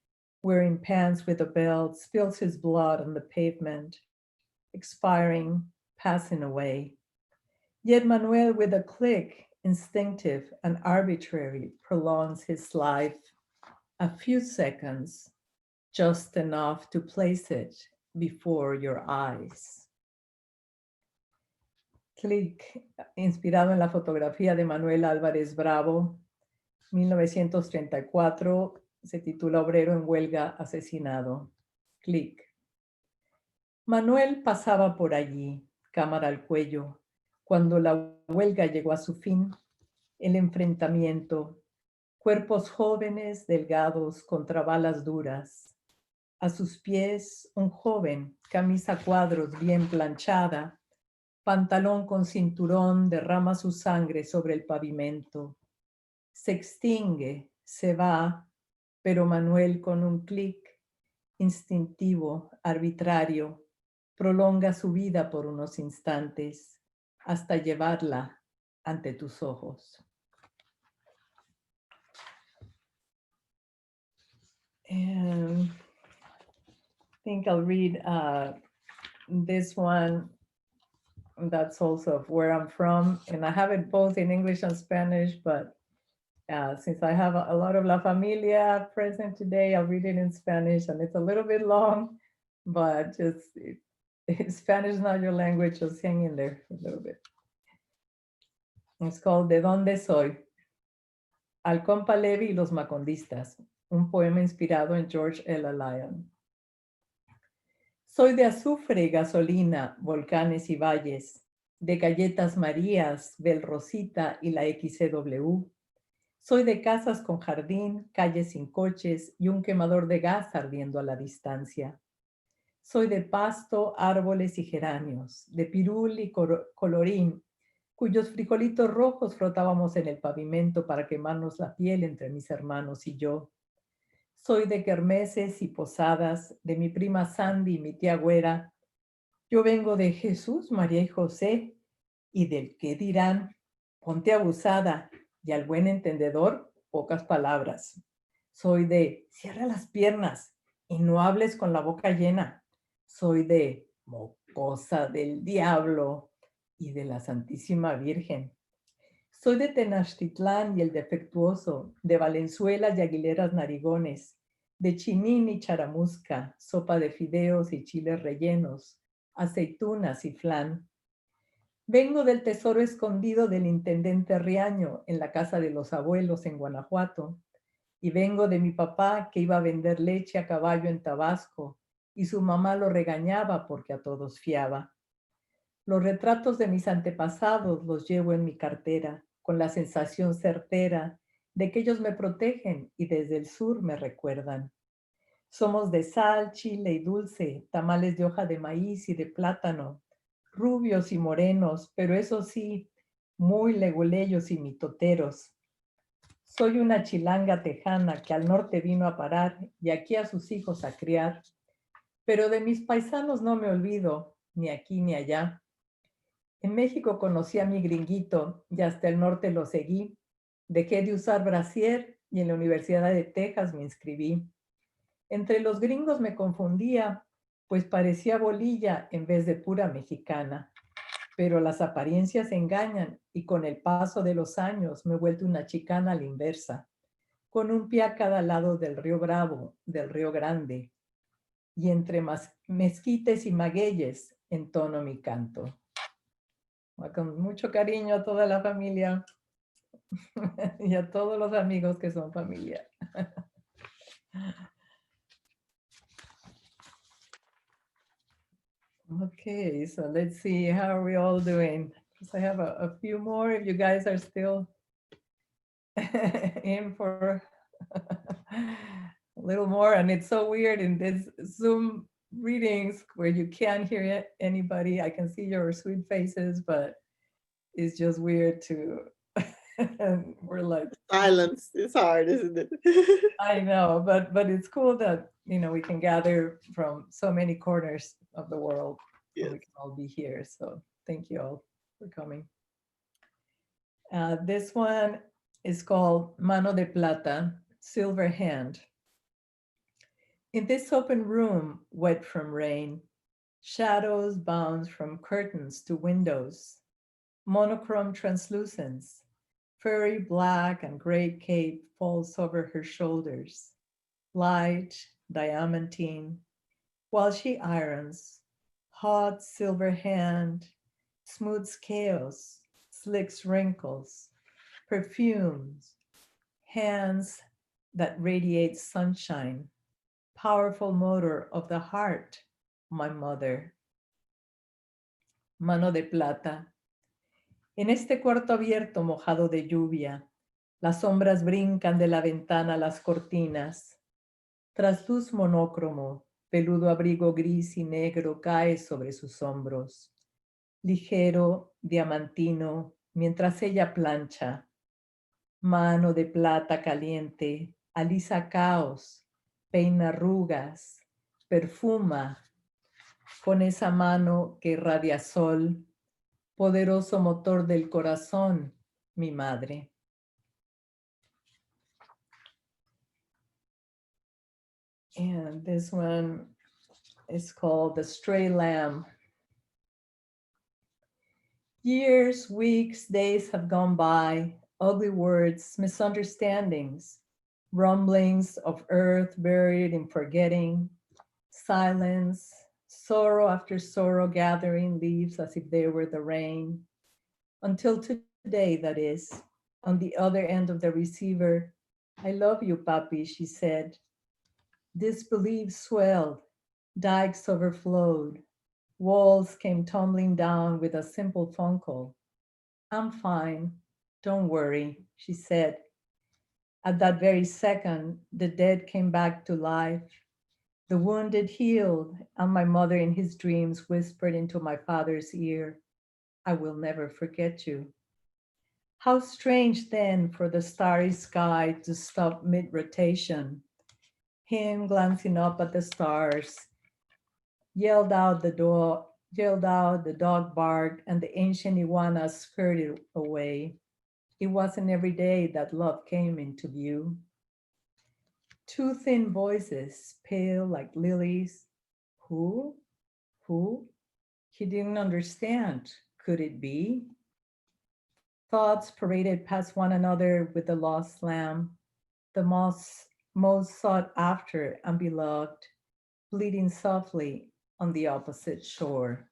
wearing pants with a belt, spills his blood on the pavement, expiring, passing away. Yet Manuel, with a click, instinctive and arbitrary, prolongs his life a few seconds, just enough to place it before your eyes. Click, inspirado en la fotografía de Manuel Álvarez Bravo, 1934, se titula Obrero en huelga asesinado. Click. Manuel pasaba por allí, cámara al cuello, cuando la huelga llegó a su fin, el enfrentamiento, cuerpos jóvenes, delgados, contra balas duras. A sus pies, un joven, camisa a cuadros bien planchada, pantalón con cinturón, derrama su sangre sobre el pavimento. Se extingue, se va, pero Manuel con un clic instintivo, arbitrario, prolonga su vida por unos instantes hasta llevarla ante tus ojos. And think I'll read this one. That's also where I'm from. And I have it both in English and Spanish, but since I have a lot of La Familia present today, I'll read it in Spanish, and it's a little bit long, but just if Spanish is not your language, just hang in there a little bit. It's called ¿De dónde soy? Al compa Levi y los macondistas, un poema inspirado en George L. Lyon. Soy de azufre y gasolina, volcanes y valles, de galletas Marías, Bel Rosita y la XCW. Soy de casas con jardín, calles sin coches y un quemador de gas ardiendo a la distancia. Soy de pasto, árboles y geranios, de pirul y colorín, cuyos frijolitos rojos frotábamos en el pavimento para quemarnos la piel entre mis hermanos y yo. Soy de kermeses y posadas, de mi prima Sandy y mi tía Güera. Yo vengo de Jesús, María y José, y del qué dirán, ponte abusada, y al buen entendedor, pocas palabras. Soy de cierra las piernas y no hables con la boca llena. Soy de mocosa del diablo y de la Santísima Virgen. Soy de Tenochtitlán y el defectuoso, de Valenzuela y Aguileras Narigones, de Chinín y Charamusca, sopa de fideos y chiles rellenos, aceitunas y flan. Vengo del tesoro escondido del intendente Riaño en la casa de los abuelos en Guanajuato, y vengo de mi papá que iba a vender leche a caballo en Tabasco, y su mamá lo regañaba porque a todos fiaba. Los retratos de mis antepasados los llevo en mi cartera, con la sensación certera de que ellos me protegen y desde el sur me recuerdan. Somos de sal, chile y dulce, tamales de hoja de maíz y de plátano, rubios y morenos, pero eso sí, muy leguleyos y mitoteros. Soy una chilanga tejana que al norte vino a parar y aquí a sus hijos a criar, pero de mis paisanos no me olvido, ni aquí ni allá. En México conocí a mi gringuito y hasta el norte lo seguí. Dejé de usar brasier y en la Universidad de Texas me inscribí. Entre los gringos me confundía, pues parecía bolilla en vez de pura mexicana. Pero las apariencias engañan y con el paso de los años me he vuelto una chicana a la inversa, con un pie a cada lado del río Bravo, del río Grande, y entre mezquites y magueyes entono mi canto. Con mucho cariño a toda la familia y a todos los amigos que son familia. Okay, so let's see, how are we all doing? Because I have a few more if you guys are still in for a little more. And it's so weird in this Zoom readings where you can't hear anybody. I can see your sweet faces, but it's just weird to, we're like, Silence is hard, isn't it? I know, but it's cool that, you know, we can gather from so many corners of the world. Yes. And we can all be here. So thank you all for coming. This one is called Mano de Plata, Silver Hand. In this open room, wet from rain, shadows bounce from curtains to windows, monochrome translucence, furry black and gray cape falls over her shoulders, light, diamantine, while she irons, hot silver hand, smooths chaos, slicks wrinkles, perfumes, hands that radiate sunshine, powerful motor of the heart, my mother. Mano de plata. En este cuarto abierto mojado de lluvia, las sombras brincan de la ventana a las cortinas. Trasluz monócromo, peludo abrigo gris y negro cae sobre sus hombros. Ligero, diamantino, mientras ella plancha. Mano de plata caliente, alisa caos, peina arrugas, perfuma. Con esa mano que irradia sol, poderoso motor del corazón, mi madre. And this one It's called The Stray Lamb. Years, weeks, days have gone by, ugly words, misunderstandings, rumblings of earth buried in forgetting, silence, sorrow after sorrow gathering leaves as if they were the rain. Until today, that is, on the other end of the receiver, I love you, papi, she said. Disbelief swelled, dikes overflowed, walls came tumbling down with a simple phone call. I'm fine, don't worry, she said. At that very second, the dead came back to life. The wounded healed, and my mother in his dreams whispered into my father's ear, I will never forget you. How strange then for the starry sky to stop mid-rotation. Him glancing up at the stars, yelled out, the dog barked, and the ancient iguana skirted away. It wasn't every day that love came into view. Two thin voices, pale like lilies. Who? Who? He didn't understand. Could it be? Thoughts paraded past one another with the lost lamb, the most sought after and beloved, bleeding softly on the opposite shore.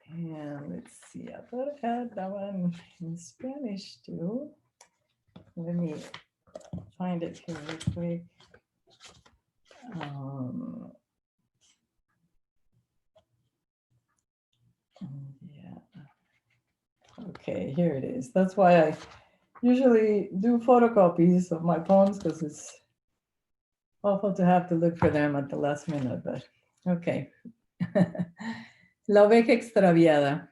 And let's see, I thought I had that one in Spanish too. Let me find it here real quick. Yeah. Okay, here it is. That's why I usually do photocopies of my poems, because it's awful to have to look for them at the last minute, but okay. La oveja extraviada.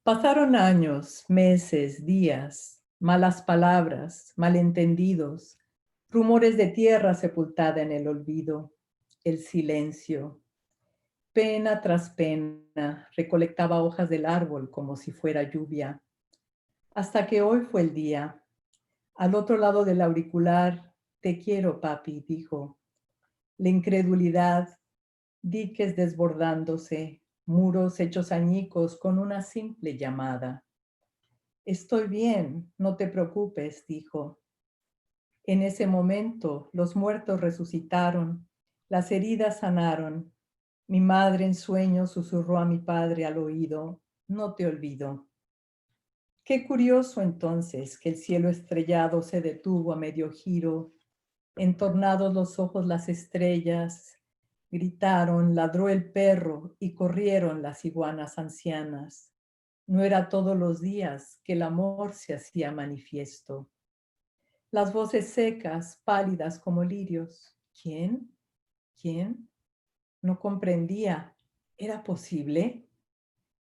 Pasaron años, meses, días, malas palabras, malentendidos, rumores de tierra sepultada en el olvido, el silencio. Pena tras pena, recolectaba hojas del árbol como si fuera lluvia. Hasta que hoy fue el día. Al otro lado del auricular, te quiero, papi, dijo. La incredulidad, diques desbordándose, muros hechos añicos con una simple llamada. Estoy bien, no te preocupes, dijo. En ese momento, los muertos resucitaron, las heridas sanaron. Mi madre en sueños susurró a mi padre al oído, no te olvido. Qué curioso entonces que el cielo estrellado se detuvo a medio giro, entornados los ojos las estrellas, gritaron, ladró el perro y corrieron las iguanas ancianas. No era todos los días que el amor se hacía manifiesto. Las voces secas, pálidas como lirios. ¿Quién? ¿Quién? No comprendía. ¿Era posible?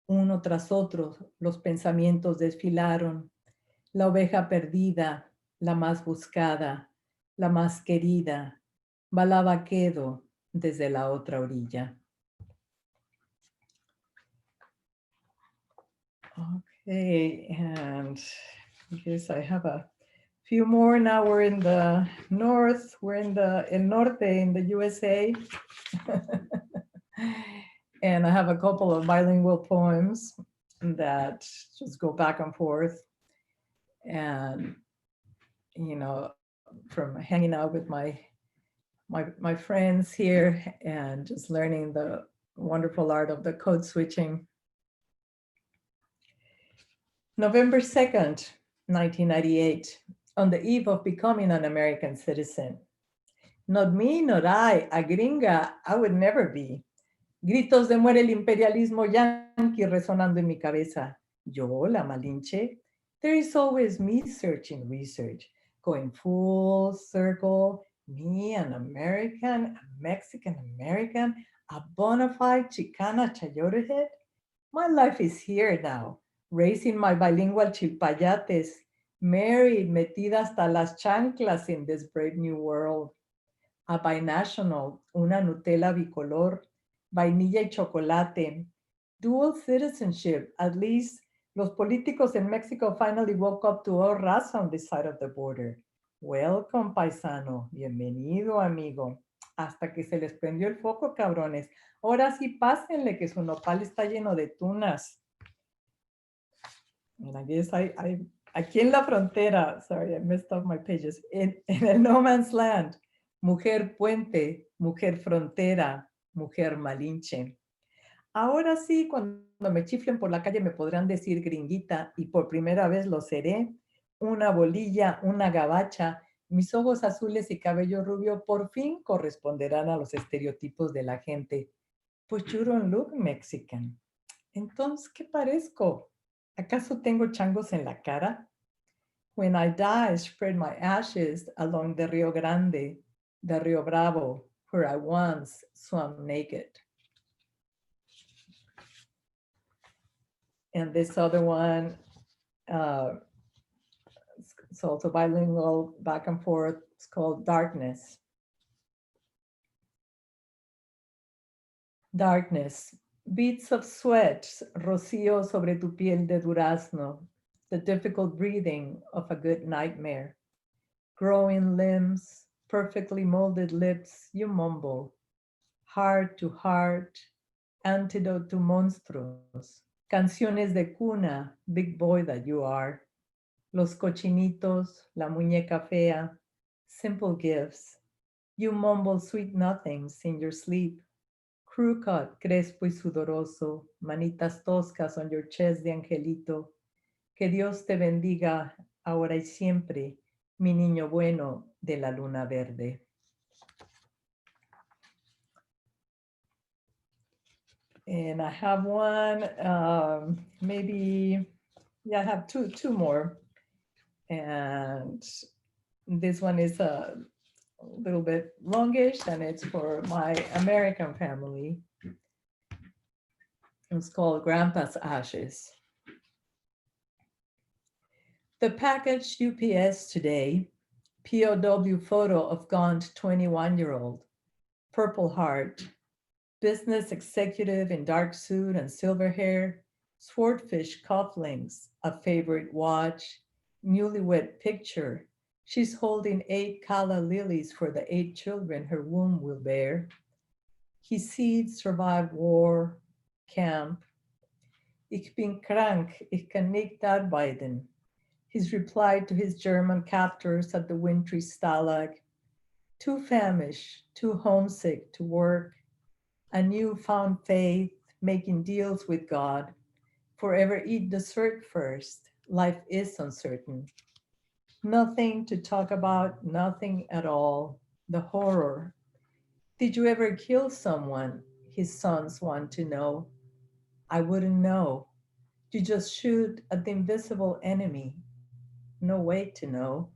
Uno tras otro, los pensamientos desfilaron. La oveja perdida, la más buscada, la más querida, balaba quedo desde la otra orilla. Okay, and I guess I have a few more. Now we're in the north. We're in the El Norte in the USA. And I have a couple of bilingual poems that just go back and forth. And, you know, from hanging out with my friends here and just learning the wonderful art of the code switching. November 2nd, 1998, on the eve of becoming an American citizen. Not me, not I, a gringa, I would never be. Gritos de muere el imperialismo yanqui resonando en mi cabeza. Yo, la Malinche, there is always me searching research, going full circle, me, an American, a Mexican American, a bona fide Chicana chayotehead. My life is here now, raising my bilingual chilpayates, married, metida hasta las chanclas in this brave new world. A binational, una Nutella bicolor, vainilla y chocolate, dual citizenship. At least los políticos in Mexico finally woke up to all raza on this side of the border. Welcome, paisano. Bienvenido, amigo. Hasta que se les prendió el foco, cabrones. Ahora sí, pásenle que su nopal está lleno de tunas. And I guess aquí en la frontera, sorry, I messed up my pages. En el no man's land, mujer puente, mujer frontera, mujer malinche. Ahora sí, cuando me chiflen por la calle me podrán decir gringuita y por primera vez lo seré. Una bolilla, una gabacha, mis ojos azules y cabello rubio por fin corresponderán a los estereotipos de la gente. Pues you don't look Mexican. Entonces, ¿qué parezco? ¿Acaso tengo changos en la cara? When I die, I spread my ashes along the Rio Grande, the Rio Bravo, where I once swam naked. And this other one, it's also bilingual, back and forth. It's called Darkness. Darkness, beads of sweat, rocío sobre tu piel de durazno, the difficult breathing of a good nightmare. Growing limbs, perfectly molded lips, you mumble. Heart to heart, antidote to monstruos. Canciones de cuna, big boy that you are. Los cochinitos, la muñeca fea, simple gifts. You mumble sweet nothings in your sleep. Crew cut, crespo y sudoroso, manitas toscas on your chest de angelito. Que Dios te bendiga ahora y siempre, mi niño bueno de la luna verde. And I have one, I have two more. And this one is a little bit longish, and it's for my American family. It's called Grandpa's Ashes. The package UPS today, POW photo of gaunt 21-year-old, Purple Heart, business executive in dark suit and silver hair, swordfish cufflinks, a favorite watch, newlywed picture. She's holding 8 calla lilies for the 8 children her womb will bear. His seeds survived war, camp. Ich bin krank, ich kann nicht arbeiten. His reply to his German captors at the wintry stalag. Too famished, too homesick to work. A newfound faith, making deals with God. Forever eat dessert first. Life is uncertain. Nothing to talk about, nothing at all. The horror. Did you ever kill someone? His sons want to know. I wouldn't know. You just shoot at the invisible enemy. No way to know.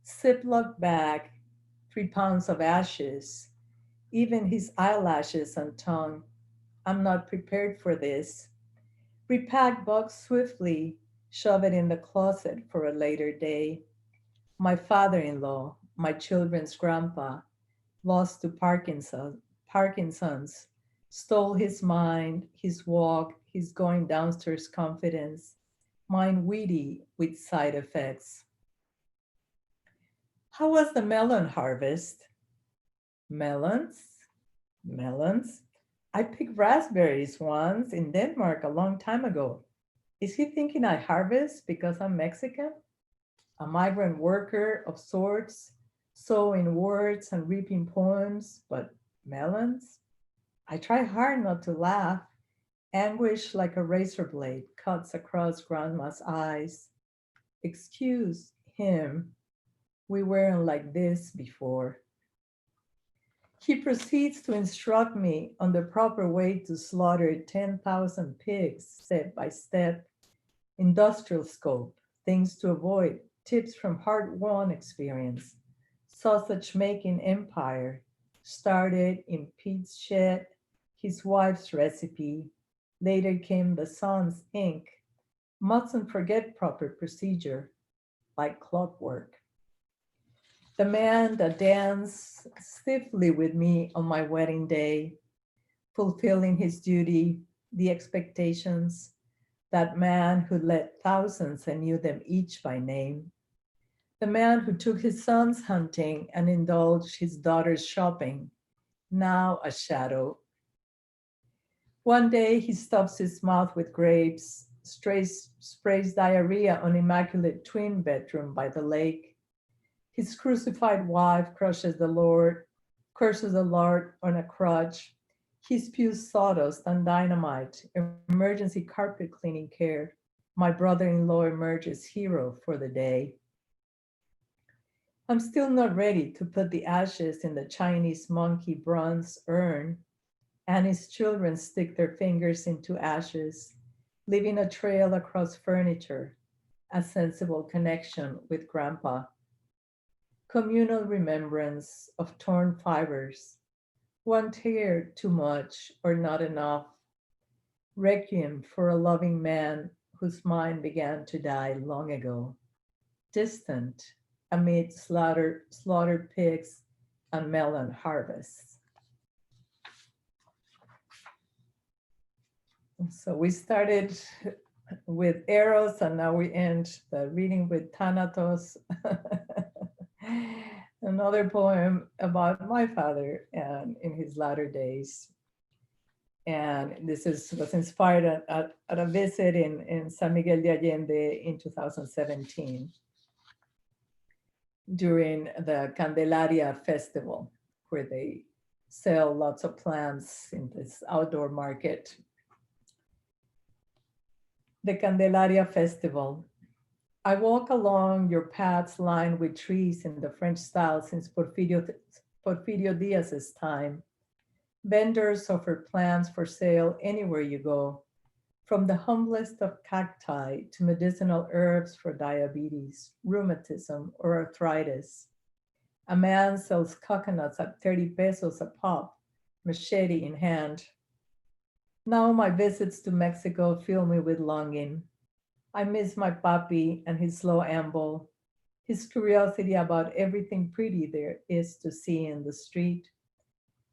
Ziploc bag, 3 pounds of ashes, even his eyelashes and tongue. I'm not prepared for this. Repack box swiftly, shove it in the closet for a later day. My father-in-law, my children's grandpa, lost to Parkinson's, stole his mind, his walk, his going downstairs confidence, mine weedy with side effects. How was the melon harvest? Melons? I picked raspberries once in Denmark a long time ago. Is he thinking I harvest because I'm Mexican? A migrant worker of sorts, sowing words and reaping poems, but melons? I try hard not to laugh. Anguish like a razor blade cuts across grandma's eyes. Excuse him. We weren't like this before. He proceeds to instruct me on the proper way to slaughter 10,000 pigs step by step. Industrial scope, things to avoid, tips from hard-won experience. Sausage making empire started in Pete's shed, his wife's recipe. Later came the son's ink. Mustn't forget proper procedure, like clockwork. The man that danced stiffly with me on my wedding day, fulfilling his duty, the expectations, that man who led thousands and knew them each by name. The man who took his sons hunting and indulged his daughters shopping, now a shadow. One day he stuffs his mouth with grapes, sprays diarrhea on immaculate twin bedroom by the lake. His crucified wife curses the Lord on a crutch. He spews sawdust and dynamite, emergency carpet cleaning care. My brother-in-law emerges hero for the day. I'm still not ready to put the ashes in the Chinese monkey bronze urn. Annie's children stick their fingers into ashes, leaving a trail across furniture, a sensible connection with Grandpa. Communal remembrance of torn fibers, one tear too much or not enough. Requiem for a loving man whose mind began to die long ago, distant amid slaughtered pigs and melon harvests. So we started with Eros, and now we end the reading with Thanatos. Another poem about my father and in his latter days. And this was inspired at a visit in San Miguel de Allende in 2017 during the Candelaria Festival, where they sell lots of plants in this outdoor market. The Candelaria Festival. I walk along your paths lined with trees in the French style since Porfirio Diaz's time. Vendors offer plants for sale anywhere you go, from the humblest of cacti to medicinal herbs for diabetes, rheumatism, or arthritis. A man sells coconuts at 30 pesos a pop, machete in hand. Now my visits to Mexico fill me with longing. I miss my papi and his slow amble, his curiosity about everything pretty there is to see in the street,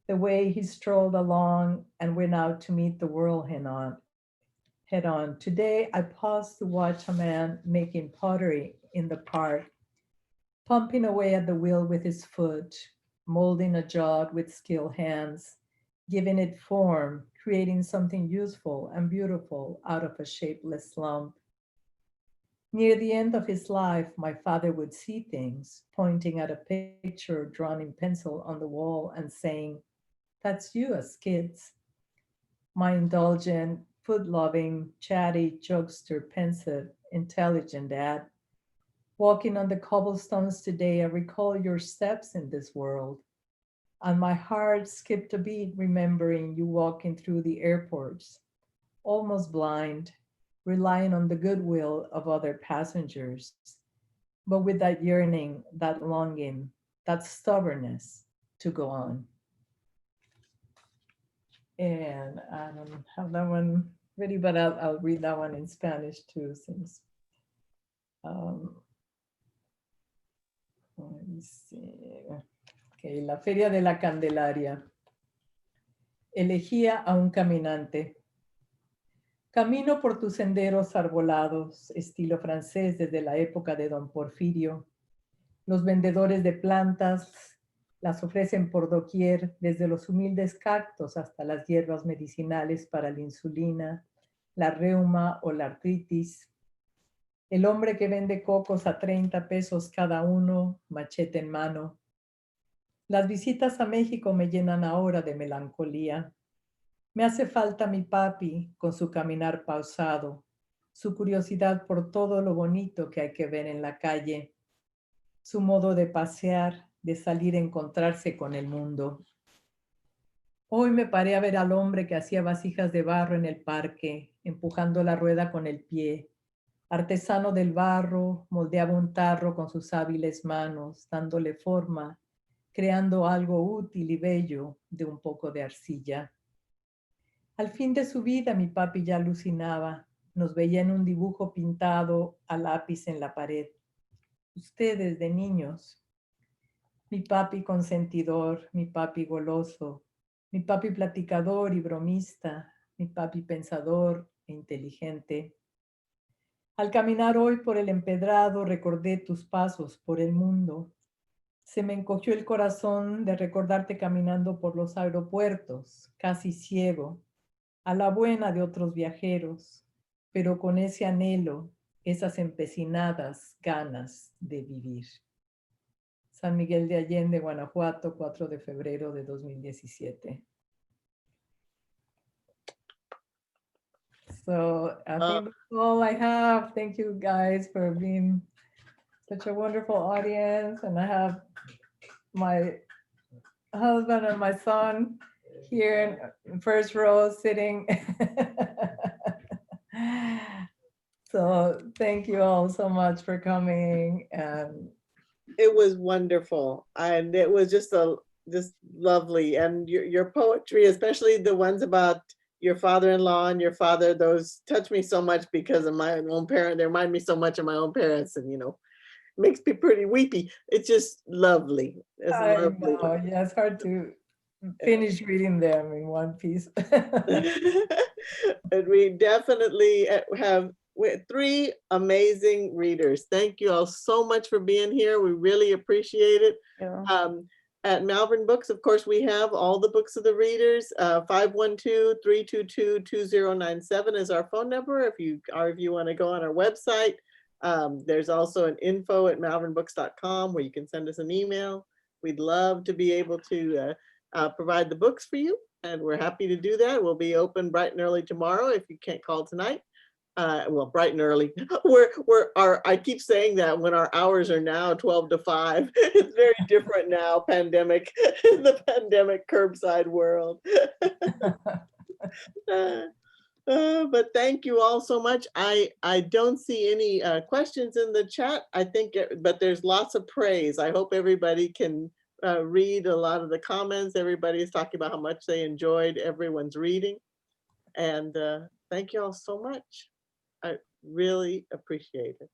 the way he strolled along and went out to meet the world head on. Today, I paused to watch a man making pottery in the park, pumping away at the wheel with his foot, molding a jug with skilled hands, giving it form, creating something useful and beautiful out of a shapeless lump. Near the end of his life, my father would see things, pointing at a picture drawn in pencil on the wall and saying, "That's you as kids." My indulgent, food-loving, chatty, jokester, pensive, intelligent dad. Walking on the cobblestones today, I recall your steps in this world. And my heart skipped a beat remembering you walking through the airports, almost blind, relying on the goodwill of other passengers, but with that yearning, that longing, that stubbornness to go on. And I don't have that one ready, but I'll read that one in Spanish too, since let me see. Okay, la Feria de la Candelaria. Elegía a un caminante. Camino por tus senderos arbolados, estilo francés desde la época de Don Porfirio. Los vendedores de plantas las ofrecen por doquier, desde los humildes cactos hasta las hierbas medicinales para la insulina, la reuma o la artritis. El hombre que vende cocos a 30 pesos cada uno, machete en mano. Las visitas a México me llenan ahora de melancolía. Me hace falta mi papi con su caminar pausado, su curiosidad por todo lo bonito que hay que ver en la calle, su modo de pasear, de salir a encontrarse con el mundo. Hoy me paré a ver al hombre que hacía vasijas de barro en el parque, empujando la rueda con el pie. Artesano del barro, moldeaba un tarro con sus hábiles manos, dándole forma, creando algo útil y bello de un poco de arcilla. Al fin de su vida mi papi ya alucinaba, nos veía en un dibujo pintado a lápiz en la pared. Ustedes de niños. Mi papi consentidor, mi papi goloso, mi papi platicador y bromista, mi papi pensador e inteligente. Al caminar hoy por el empedrado recordé tus pasos por el mundo. Se me encogió el corazón de recordarte caminando por los aeropuertos, casi ciego, a la buena de otros viajeros, pero con ese anhelo, esas empecinadas ganas de vivir. San Miguel de Allende, Guanajuato, 4 de febrero de 2017. So I think that's all I have. Thank you guys for being such a wonderful audience. And I have my husband and my son here in first row sitting. So thank you all so much for coming. And it was wonderful, and it was just lovely. And your poetry, especially the ones about your father-in-law and your father, those touch me so much because of my own parent. They remind me so much of my own parents, and makes me pretty weepy. It's just lovely. It's I lovely. know, yeah, it's hard to finish reading them in one piece. And we definitely have three amazing readers. Thank you all so much for being here. We really appreciate it. At Malvern Books, of course, we have all the books of the readers. 512-322-2097 is our phone number if you want to go on our website. There's also an info@malvernbooks.com where you can send us an email. We'd love to be able to provide the books for you, and we're happy to do that. We'll be open bright and early tomorrow if you can't call tonight. Well, bright and early. I keep saying that when our hours are now 12 to 5. It's very different now, pandemic, the pandemic curbside world. But thank you all so much. I don't see any questions in the chat. I think, but there's lots of praise. I hope everybody can read a lot of the comments. Everybody is talking about how much they enjoyed everyone's reading. And thank you all so much. I really appreciate it.